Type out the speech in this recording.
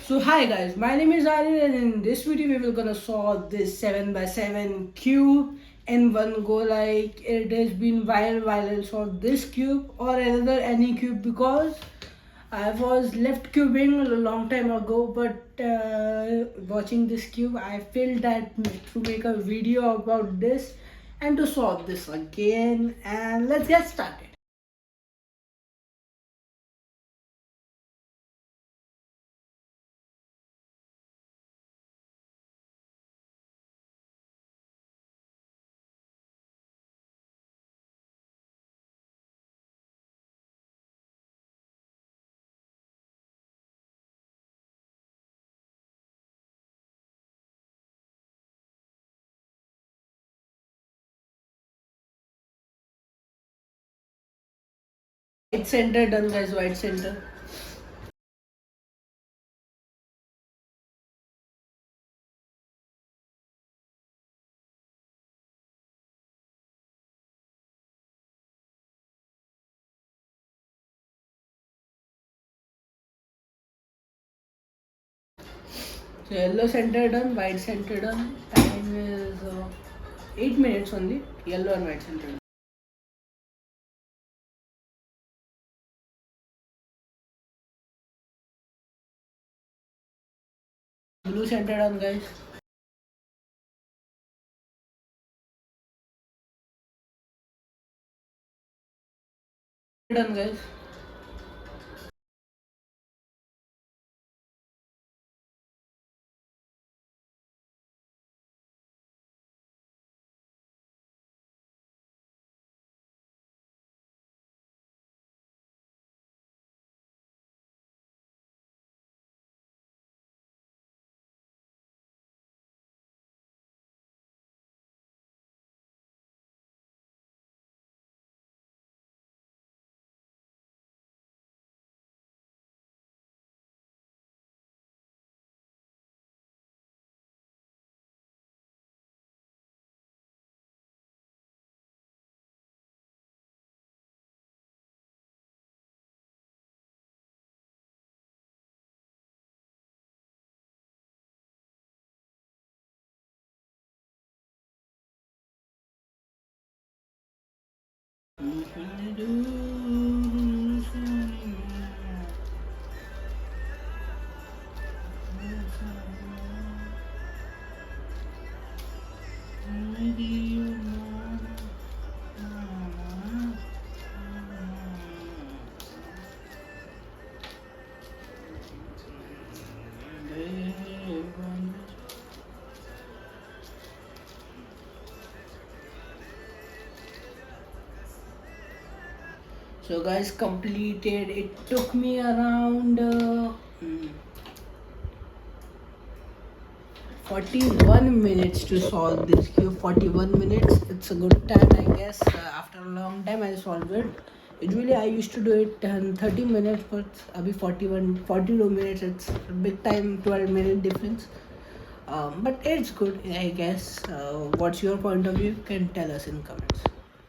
So hi guys, my name is Aryan and in this video we will gonna solve this 7x7 cube in one go. Like it has been while I solve this cube or another any cube because I was left cubing a long time ago, but watching this cube I feel that to make a video about this and to solve this again, and let's get started. White center done guys, white center. So yellow center done, white center done. Time is 8 minutes only. Yellow and white center done. Blue center done guys. Done guys. So guys, completed. It took me around 41 minutes to solve this cube. 41 minutes. It's a good time, I guess. After a long time, I solved it. Usually, I used to do it in 30 minutes, but abhi 42 minutes. It's a big time, 12-minute difference. But it's good, I guess. What's your point of view? You can tell us in comments.